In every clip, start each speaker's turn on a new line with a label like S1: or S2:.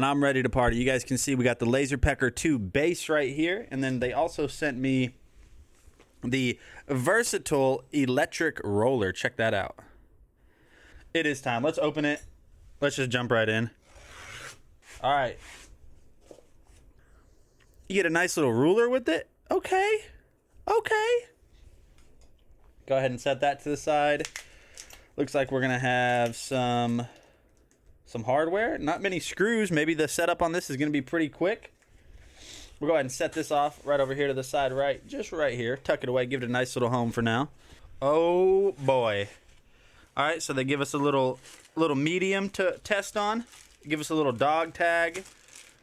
S1: and I'm ready to party. You guys can see we got the LaserPecker 2 base right here, and then they also sent me the versatile electric roller. Check that out. It is time. Let's open it. Let's just jump right in. All right. You get a nice little ruler with it. Okay. Okay. Go ahead and set that to the side. Looks like we're going to have some hardware. Not many screws. Maybe the setup on this is going to be pretty quick. We'll go ahead and set this off right over here to the side, right? Just right here. Tuck it away. Give it a nice little home for now. Oh, boy. All right, so they give us a little medium to test on. Give us a little dog tag.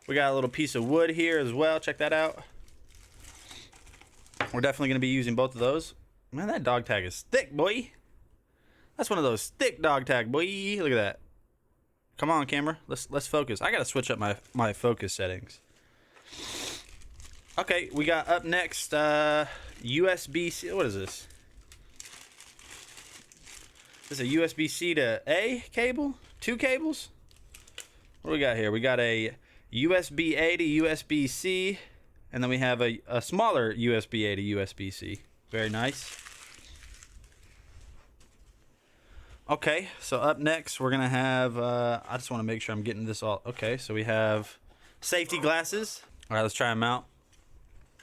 S1: We got a little piece of wood here as well. Check that out. We're definitely going to be using both of those. Man, that dog tag is thick, boy. That's one of those thick dog tag, boy. Look at that. Come on, camera. Let's focus. I got to switch up my focus settings. Okay, we got up next USB-C. What is this? This is a USB-C to A cable? 2 cables? What do we got here? We got a USB-A to USB-C, and then we have a smaller USB-A to USB-C. Very nice. Okay, so up next we're gonna have I just want to make sure I'm getting this all okay. So we have safety glasses. All right, let's try them out.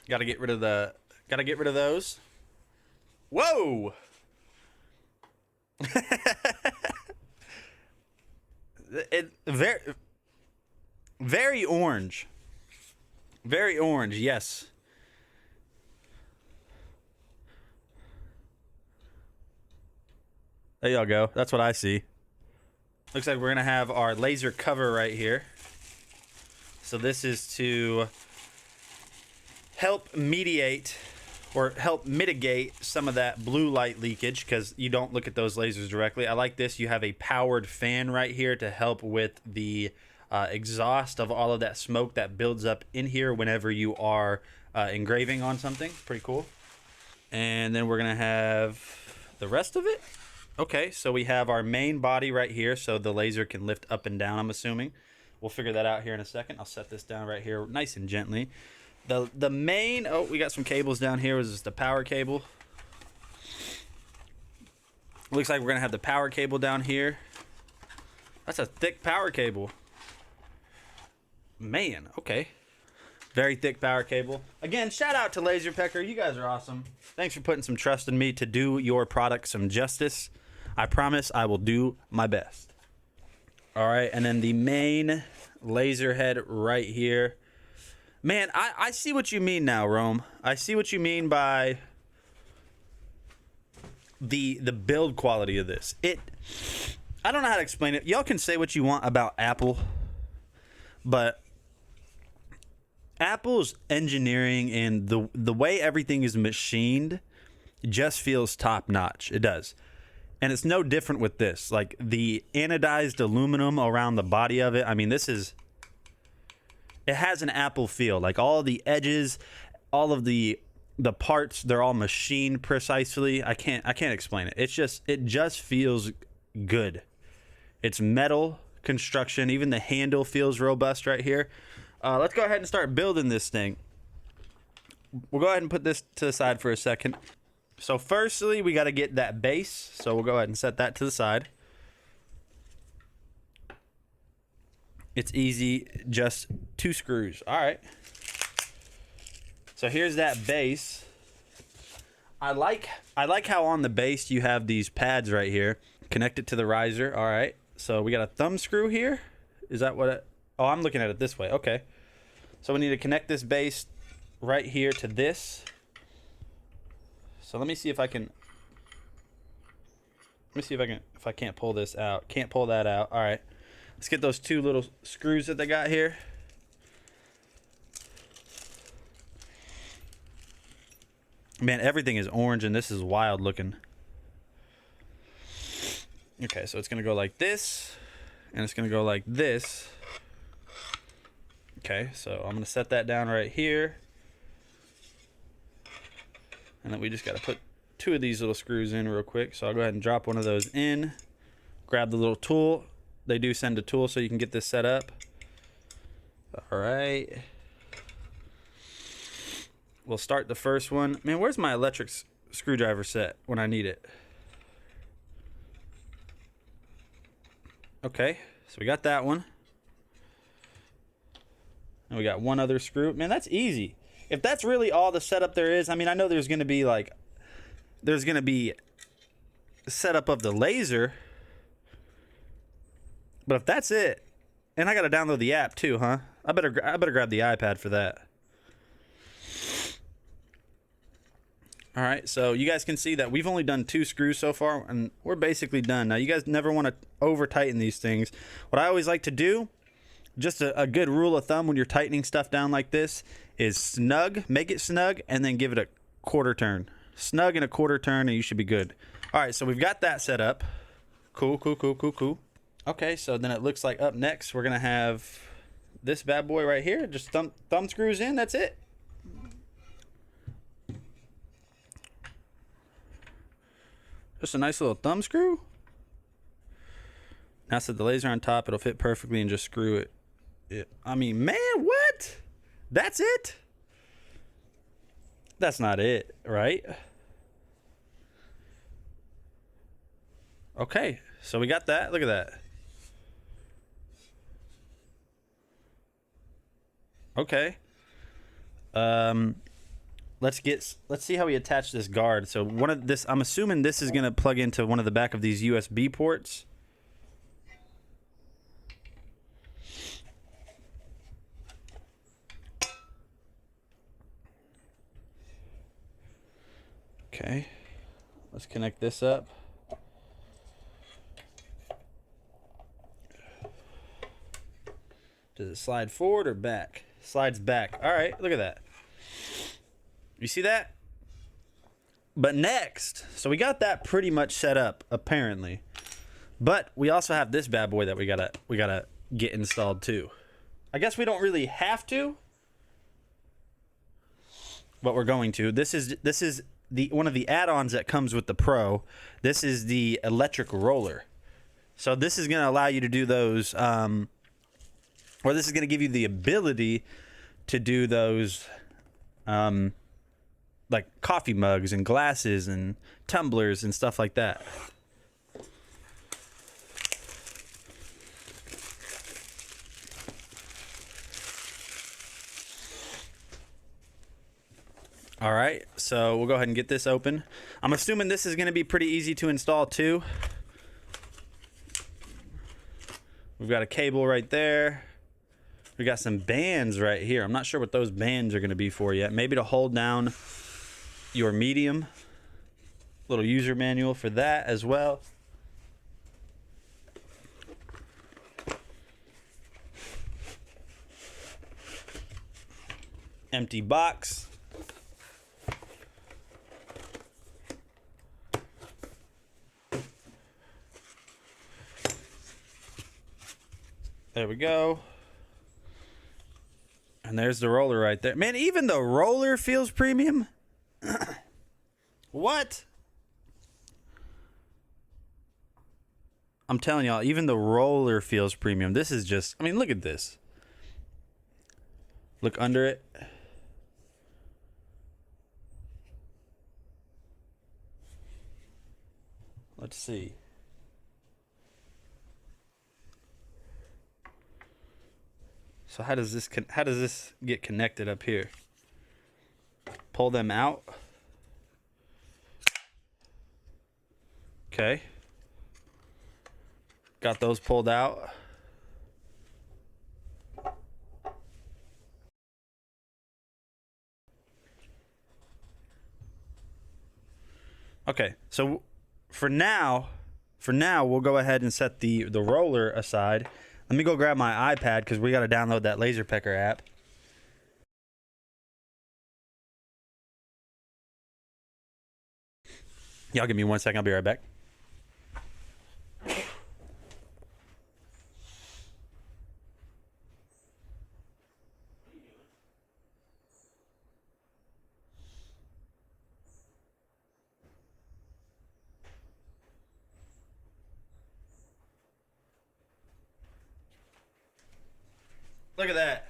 S1: Gotta get rid of those. Whoa. Very orange. Very orange, yes. There y'all go. That's what I see. Looks like we're gonna have our laser cover right here. So this is to help mediate or help mitigate some of that blue light leakage because you don't look at those lasers directly. I like this. You have a powered fan right here to help with the exhaust of all of that smoke that builds up in here whenever you are engraving on something. Pretty cool. And then we're gonna have the rest of it. Okay, so we have our main body right here so the laser can lift up and down, I'm assuming. We'll figure that out here in a second. I'll set this down right here nice and gently. The main, oh, we got some cables down here. Is this the power cable? Looks like we're going to have the power cable down here. That's a thick power cable. Man, okay. Very thick power cable. Again, shout out to LaserPecker. You guys are awesome. Thanks for putting some trust in me to do your product some justice. I promise I will do my best. All right, and then the main laser head right here. Man, I see what you mean now, Rome. I see what you mean by the build quality of this. I don't know how to explain it. Y'all can say what you want about Apple, but Apple's engineering and the way everything is machined just feels top notch. It does. And it's no different with this. Like the anodized aluminum around the body of it. I mean, it has an Apple feel. Like all the edges, all of the parts, they're all machined precisely. I can't explain it. It just feels good. It's metal construction. Even the handle feels robust right here. Let's go ahead and start building this thing. We'll go ahead and put this to the side for a second. So firstly, we got to get that base. So we'll go ahead and set that to the side. It's easy, just 2 screws. All right. So here's that base. I like how on the base you have these pads right here. Connect it to the riser. All right. So we got a thumb screw here. Is that what oh, I'm looking at it this way. Okay. So we need to connect this base right here to this. So let me see if I can. If I can't pull this out. Can't pull that out. All right. Let's get those 2 little screws that they got here. Man, everything is orange and this is wild looking. Okay, so it's going to go like this. And it's going to go like this. Okay, so I'm going to set that down right here. And then we just got to put 2 of these little screws in real quick. So I'll go ahead and drop one of those in. Grab the little tool. They do send a tool so you can get this set up. All right. We'll start the first one. Man, where's my electric screwdriver set when I need it? Okay, so we got that one. And we got one other screw. Man, that's easy. If that's really all the setup there is, I mean, I know there's going to be like, there's going to be setup of the laser. But if that's it, and I got to download the app too, huh? I better grab the iPad for that. All right, so you guys can see that we've only done 2 screws so far, and we're basically done. Now, you guys never want to over-tighten these things. What I always like to do, just a good rule of thumb when you're tightening stuff down like this, is snug, make it snug, and then give it a quarter turn. Snug and a quarter turn, and you should be good. All right, so we've got that set up. Cool. Okay, so then it looks like up next, we're going to have this bad boy right here. Just thumb screws in, that's it. Just a nice little thumb screw. Now set the laser on top, it'll fit perfectly, and just screw it. I mean, man, what? That's it? That's not it, right? Okay, so we got that. Look at that. Okay. Let's see how we attach this guard. So I'm assuming this is gonna plug into one of the back of these USB ports. Okay, let's connect this up. Does it slide forward or back? Slides back. All right, look at that. You see that? But next, so we got that pretty much set up, apparently. But we also have this bad boy that we gotta get installed too. I guess we don't really have to, but we're going to. This is the one of the add-ons that comes with the Pro. This is the electric roller. So this is gonna allow you to do those, or this is gonna give you the ability to do those, like coffee mugs and glasses and tumblers and stuff like that. All right, so we'll go ahead and get this open. I'm assuming this is going to be pretty easy to install too. We've got a cable right there. We got some bands right here. I'm not sure what those bands are going to be for yet. Maybe to hold down your medium. Little user manual for that as well. Empty box. There we go. And there's the roller right there. Man, even the roller feels premium. What? I'm telling y'all, even the roller feels premium. This is just, I mean, look at this. Look under it. Let's see. So how does this get connected up here? Pull them out. Okay. Got those pulled out. Okay, so for now we'll go ahead and set the roller aside. Let me go grab my iPad because we got to download that LaserPecker app. Y'all give me 1 second. I'll be right back. Look at that.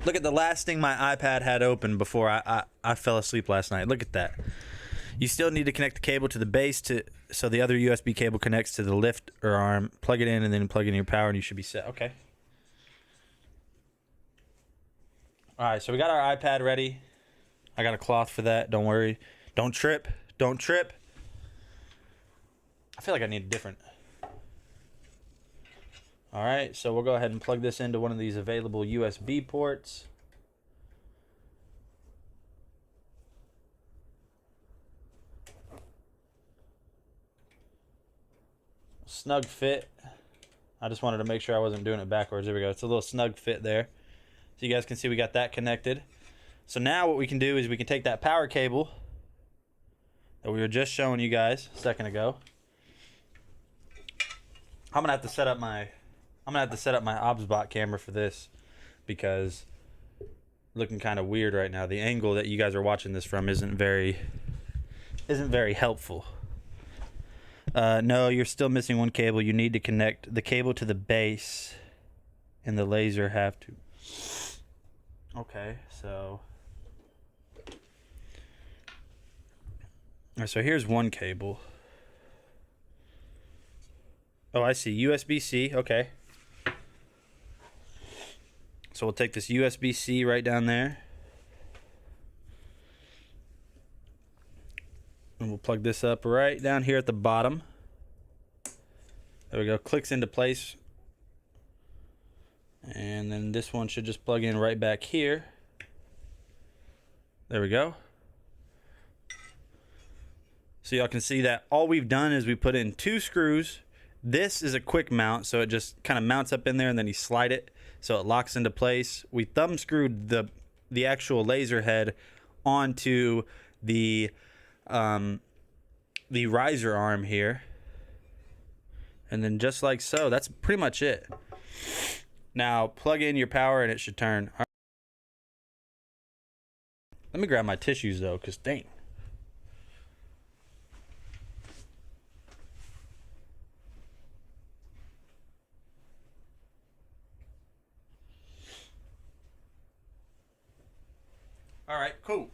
S1: Look at the last thing my iPad had open before I fell asleep last night. Look at that. You still need to connect the cable to the base so the other USB cable connects to the lift or arm. Plug it in and then plug in your power and you should be set. Okay. All right, so we got our iPad ready. I got a cloth for that. Don't worry. Don't trip. Don't trip. I feel like I need a different. All right, so we'll go ahead and plug this into one of these available USB ports. Snug fit. I just wanted to make sure I wasn't doing it backwards. There we go. It's a little snug fit there. So you guys can see we got that connected. So now what we can do is we can take that power cable that we were just showing you guys a second ago. I'm gonna have to set up my ObsBot camera for this because looking kind of weird right now. The angle that you guys are watching this from isn't very helpful. No, you're still missing one cable. You need to connect the cable to the base and the laser have to. Okay, so. All right, so here's one cable. Oh, I see. USB-C. Okay. So we'll take this USB-C right down there. And we'll plug this up right down here at the bottom. There we go. Clicks into place. And then this one should just plug in right back here. There we go. So y'all can see that all we've done is we put in 2 screws. This is a quick mount, so it just kind of mounts up in there and then you slide it so it locks into place. We thumb screwed the actual laser head onto the riser arm here. And then just like so, that's pretty much it. Now plug in your power and it should turn. Let me grab my tissues though, because dang. All right, cool.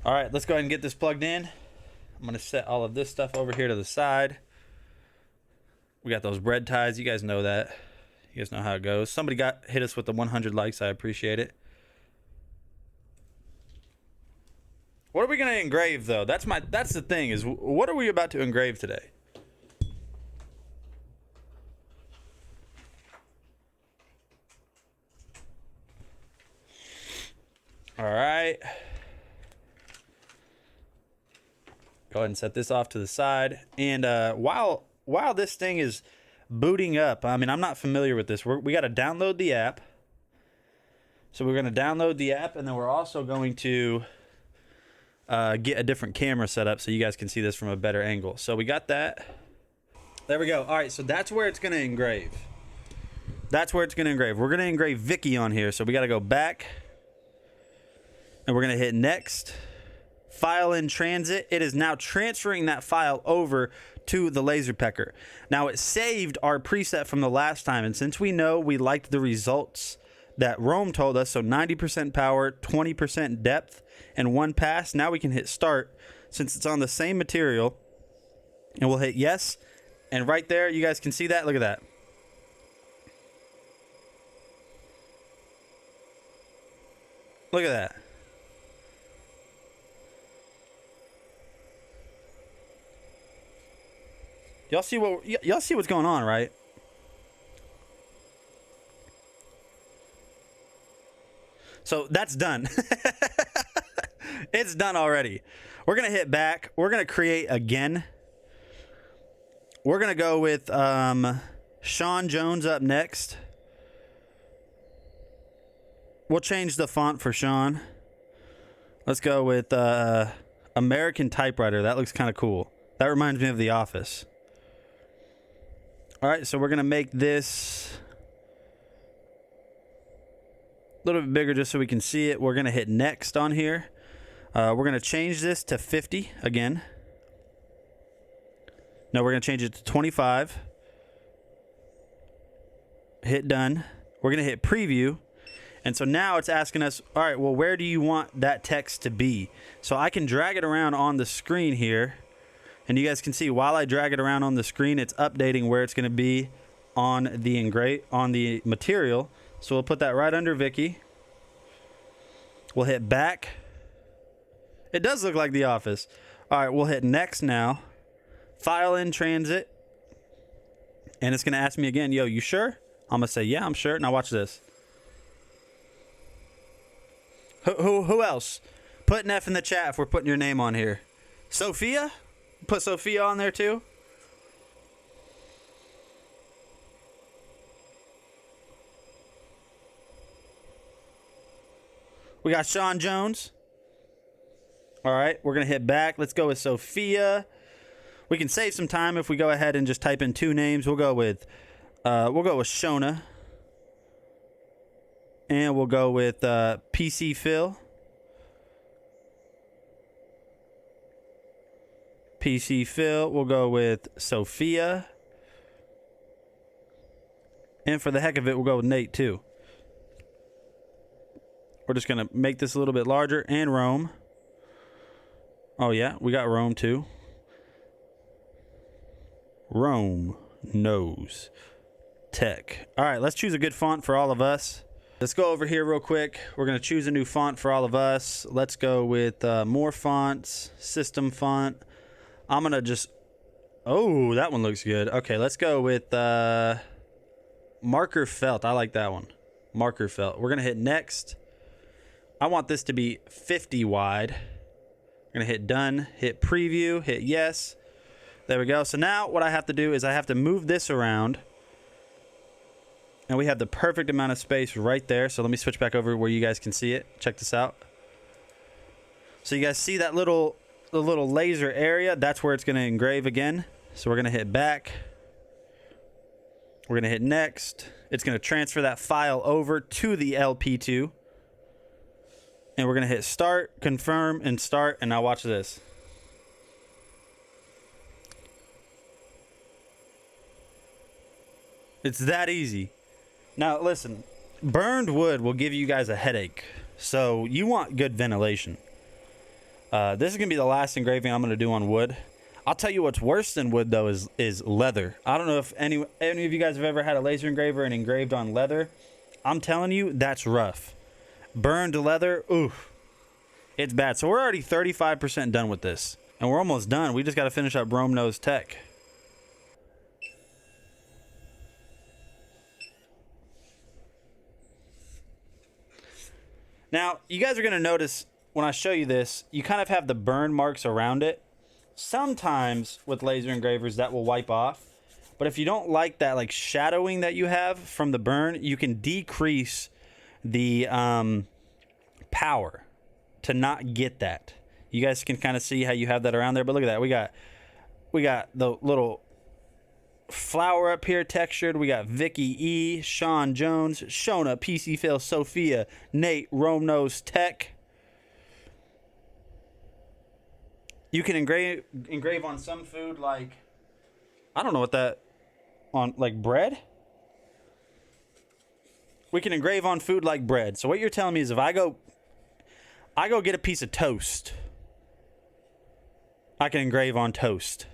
S1: All right, let's go ahead and get this plugged in. I'm going to set all of this stuff over here to the side. We got those bread ties. You guys know that. You guys know how it goes. Somebody hit us with the 100 likes. I appreciate it. What are we going to engrave, though? That's the thing, is what are we about to engrave today? All right. Go ahead and set this off to the side. And while this thing is booting up, I mean, I'm not familiar with this. We got to download the app. So we're going to download the app, and then we're also going to get a different camera set up so you guys can see this from a better angle. So we got that. There we go. All right, so that's where it's going to engrave. That's where it's going to engrave. We're going to engrave Vicky on here, so we got to go back. And we're going to hit next. File in transit. It is now transferring that file over to the LaserPecker. Now it saved our preset from the last time, and since we know we liked the results that Rome told us, so 90% power, 20% depth, and 1 pass, now we can hit start since it's on the same material, and we'll hit yes, and right there you guys can see that. Look at that. Look at that. Y'all see what's going on, right? So that's done. It's done already. We're gonna hit back. We're gonna create again. We're gonna go with Sean Jones up next. We'll change the font for Sean. Let's go with American Typewriter. That looks kind of cool. That reminds me of The Office. All right, so we're going to make this a little bit bigger just so we can see it. We're going to hit next on here. We're going to change this to 50 again. No, we're going to change it to 25. hit done. We're going to hit preview. And so now it's asking us, all right, well, where do you want that text to be? So I can drag it around on the screen here. And you guys can see while I drag it around on the screen, it's updating where it's going to be on the material. So we'll put that right under Vicky. We'll hit back. It does look like The Office. All right, we'll hit next now. File in transit. And it's going to ask me again, yo, you sure? I'm going to say, yeah, I'm sure. Now watch this. Who else? Put an F in the chat if we're putting your name on here. Sophia? Put Sophia on there too. We got Sean Jones. All right, we're going to hit back. Let's go with Sophia. We can save some time if we go ahead and just type in 2 names. We'll go with Shona. And we'll go with PC Phil. PC Phil. We'll go with Sophia. And for the heck of it, we'll go with Nate too. We're just going to make this a little bit larger. And Rome. Oh, yeah, we got Rome too. Rome knows tech. All right, let's choose a good font for all of us. Let's go over here real quick. We're going to choose a new font for all of us. Let's go with more fonts, system font. I'm going to just... Oh, that one looks good. Okay, let's go with Marker Felt. I like that one. Marker Felt. We're going to hit next. I want this to be 50 wide. We're going to hit done, hit preview, hit yes. There we go. So now what I have to do is I have to move this around. And we have the perfect amount of space right there. So let me switch back over where you guys can see it. Check this out. So you guys see that the little laser area? That's where it's going to engrave again. So we're going to hit back. We're going to hit next. It's going to transfer that file over to the LP2. And we're going to hit start, confirm, and start. And now watch this. It's that easy. Now, listen, burned wood will give you guys a headache. So you want good ventilation. This is going to be the last engraving I'm going to do on wood. I'll tell you what's worse than wood, though, is leather. I don't know if any of you guys have ever had a laser engraver and engraved on leather. I'm telling you, that's rough. Burned leather, oof. It's bad. So we're already 35% done with this. And we're almost done. We just got to finish up Rome Knows Tech. Now, you guys are going to notice when I show you this, you kind of have the burn marks around it. Sometimes with laser engravers that will wipe off. But if you don't like that like shadowing that you have from the burn, you can decrease the power to not get that. You guys can kind of see how you have that around there. But look at that. We got the little flower up here textured. We got Vicky E, Sean Jones, Shona, PC Phil, Sophia, Nate, Rome Knows Tech. You can engrave on some food like, I don't know what that, on like bread. We can engrave on food like bread. So what you're telling me is if I go get a piece of toast, I can engrave on toast.